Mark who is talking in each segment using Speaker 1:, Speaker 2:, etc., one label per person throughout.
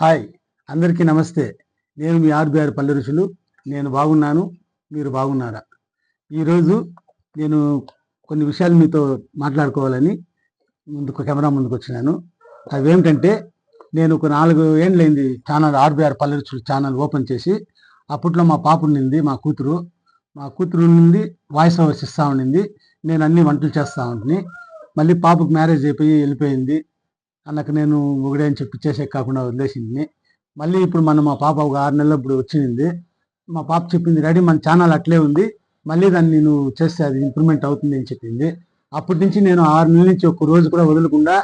Speaker 1: Hi, అందరికీ నమస్తే. నేను మీ ఆర్బిఆర్ పల్లె రుచులు. నేను బాగున్నాను. మీరు బాగున్నారా? ఈరోజు నేను కొన్ని విషయాలు మీతో మాట్లాడుకోవాలని కెమెరా ముందుకొచ్చినాను. అవేమిటంటే, నేను ఒక 4 ఏండ్లయింది ఛానల్ ఆర్బిఆర్ పల్లె రుచులు ఛానల్ ఓపెన్ చేసి. అప్పట్లో మా పాప ఉండింది, మా కూతురు నుండి వాయిస్ ఓవర్స్ ఇస్తా ఉండింది. నేను అన్ని వంటలు చేస్తా ఉంటిని. మళ్ళీ పాపకు మ్యారేజ్ అయిపోయి వెళ్ళిపోయింది. అన్నకు నేను ఒకడే అని చెప్పి చేసే కాకుండా వదిలేసింది. మళ్ళీ ఇప్పుడు మా పాప ఒక 6 నెలలు ఇప్పుడు వచ్చింది. మా పాప చెప్పింది, డాడీ మన ఛానల్ అట్లే ఉంది, మళ్ళీ దాన్ని నువ్వు చేస్తే అది ఇంప్రూవ్మెంట్ అవుతుంది అని చెప్పింది. అప్పటి నుంచి నేను 6 నెలల నుంచి ఒక్క రోజు కూడా వదలకుండా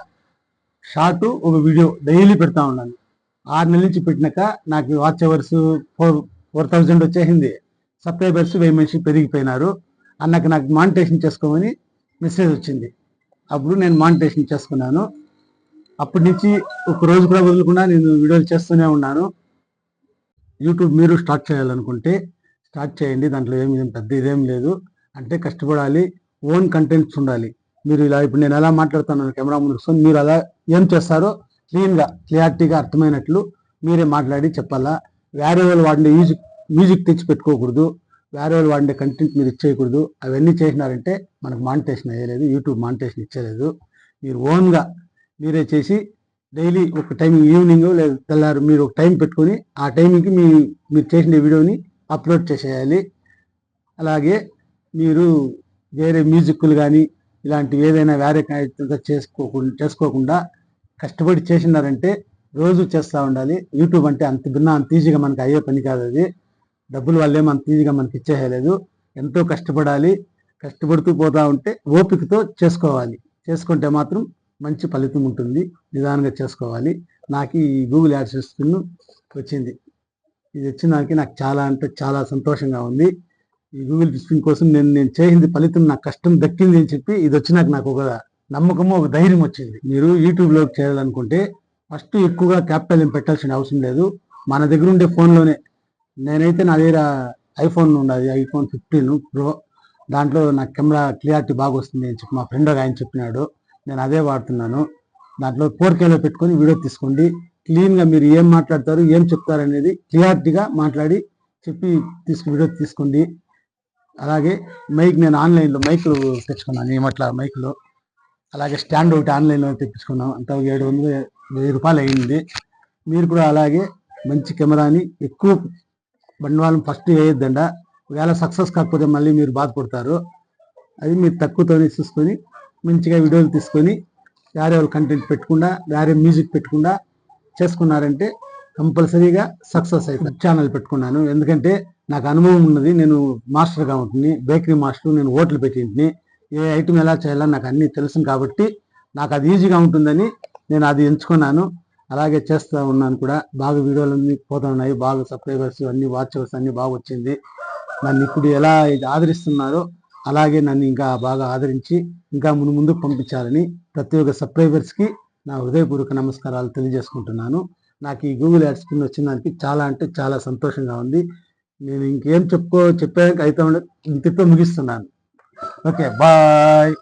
Speaker 1: షార్ట్ ఒక వీడియో డైలీ పెడతా ఉన్నాను. 6 నెలల నుంచి పెట్టినాక నాకు వాచ్ అవర్స్ 4,000 వచ్చేసింది. సబ్స్క్రైబర్స్ 1000 మనిషి పెరిగిపోయినారు. అన్నకు నాకు మానిటేషన్ చేసుకోమని మెసేజ్ వచ్చింది. అప్పుడు నేను మానిటేషన్ చేసుకున్నాను. అప్పటి నుంచి ఒక రోజు కూడా వదలకుండా నేను వీడియోలు చేస్తూనే ఉన్నాను. యూట్యూబ్ మీరు స్టార్ట్ చేయాలనుకుంటే స్టార్ట్ చేయండి. దాంట్లో పెద్ద ఇదేం లేదు. అంటే కష్టపడాలి, ఓన్ కంటెంట్స్ ఉండాలి. మీరు ఇలా ఇప్పుడు నేను ఎలా మాట్లాడుతున్నాను కెమెరా ముందు కూర్చొని, మీరు అలా ఏం చేస్తారో క్లియారిటీగా అర్థమైనట్లు మీరే మాట్లాడి చెప్పాలా. వేరే వాళ్ళు వాడిన మ్యూజిక్ తెచ్చి పెట్టుకోకూడదు. వేరే వాళ్ళు వాడిన కంటెంట్ మీరు ఇచ్చేయకూడదు. అవన్నీ చేసినారంటే మనకు మానిటేషన్ అయ్యలేదు, యూట్యూబ్ మానిటేషన్ ఇచ్చేలేదు. మీరు ఓన్గా మీరే చేసి డైలీ ఒక టైం ఈవినింగ్ లేదా తెల్లారు మీరు ఒక టైం పెట్టుకొని ఆ టైంకి మీరు చేసిన వీడియోని అప్లోడ్ చేసేయాలి. అలాగే మీరు వేరే మ్యూజిక్లు కానీ ఇలాంటివి ఏదైనా వేరే చేసుకోకుండా కష్టపడి చేసినారంటే రోజు చేస్తూ ఉండాలి. యూట్యూబ్ అంటే అంత ఈజీగా మనకి అయ్యే పని కాదు. అది డబ్బులు వాళ్ళేమో అంత ఈజీగా మనకి ఇచ్చేయలేదు. ఎంతో కష్టపడాలి. కష్టపడుతూ పోతూ ఉంటే ఓపికతో చేసుకుంటే మాత్రం మంచి ఫలితం ఉంటుంది. నిదానంగా చేసుకోవాలి. నాకు ఈ గూగుల్ యాడ్సెన్స్ వచ్చింది. ఇది వచ్చినానికి నాకు చాలా అంటే చాలా సంతోషంగా ఉంది. ఈ గూగుల్ స్పిన్ కోసం నేను చేసింది ఫలితం, నాకు కష్టం దక్కింది అని చెప్పి ఇది వచ్చినాక నాకు ఒక నమ్మకము, ఒక ధైర్యం వచ్చింది. మీరు యూట్యూబ్లోకి చేయాలనుకుంటే ఫస్ట్ ఎక్కువగా క్యాపిటల్ ఏం పెట్టాల్సిన అవసరం లేదు. మన దగ్గర ఉండే ఫోన్లోనే, నేనైతే నా దగ్గర ఐఫోన్ ఉన్నది, iPhone 15 Pro. దాంట్లో నాకు కెమెరా క్లియారిటీ బాగా వస్తుంది అని చెప్పి మా ఫ్రెండ్ ఆయన చెప్పినాడు. నేను అదే వాడుతున్నాను. దాంట్లో 4Kలో పెట్టుకొని వీడియో తీసుకోండి. క్లీన్గా మీరు ఏం మాట్లాడతారు, ఏం చెప్తారు అనేది క్లియారిటీగా మాట్లాడి చెప్పి వీడియో తీసుకోండి. అలాగే నేను ఆన్లైన్లో మైకులు తెచ్చుకున్నాను. ఏమట్లా మైకులు, అలాగే స్టాండ్ ఒకటి ఆన్లైన్లో తెప్పించుకున్నాం. అంత 700-1000 రూపాయలు అయింది. మీరు కూడా అలాగే మంచి కెమెరాని ఎక్కువ బండవాళ్ళం ఫస్ట్ వేయొద్దండ. ఒకవేళ సక్సెస్ కాకపోతే మళ్ళీ మీరు బాధపడతారు. అది మీరు తక్కువతోనే చూసుకొని మంచిగా వీడియోలు తీసుకొని వేరే వాళ్ళు కంటెంట్ పెట్టకుండా, వేరే మ్యూజిక్ పెట్టకుండా చేసుకున్నారంటే కంపల్సరీగా సక్సెస్ అవుతుంది. ఛానల్ పెట్టుకున్నాను ఎందుకంటే నాకు అనుభవం ఉన్నది. నేను మాస్టర్గా ఉంటుంది, బేకరీ మాస్టర్. నేను హోటల్ పెట్టింటిని. ఏ ఐటమ్ ఎలా చేయాలని నాకు అన్నీ తెలుసు కాబట్టి నాకు అది ఈజీగా ఉంటుందని నేను అది ఎంచుకున్నాను. అలాగే చేస్తూ ఉన్నాను కూడా. బాగా వీడియోలు అన్నీ పోతూ ఉన్నాయి. బాగా సబ్స్క్రైబర్స్ అన్ని వాచ్ అవర్స్ అన్నీ బాగా వచ్చింది. నన్ను ఇప్పుడు ఎలా ఆదరిస్తున్నారో అలాగే నన్ను ఇంకా బాగా ఆదరించి ఇంకా ముందుకు పంపించాలని ప్రతి ఒక్క సబ్స్క్రైబర్స్కి నా హృదయపూర్వక నమస్కారాలు తెలియజేసుకుంటున్నాను. నాకు ఈ గూగుల్ యాడ్స్ కింద వచ్చిన దానికి చాలా అంటే చాలా సంతోషంగా ఉంది. నేను ఇంకేం చెప్పాక అయితే ఇంతతో ముగిస్తున్నాను. Okay, bye.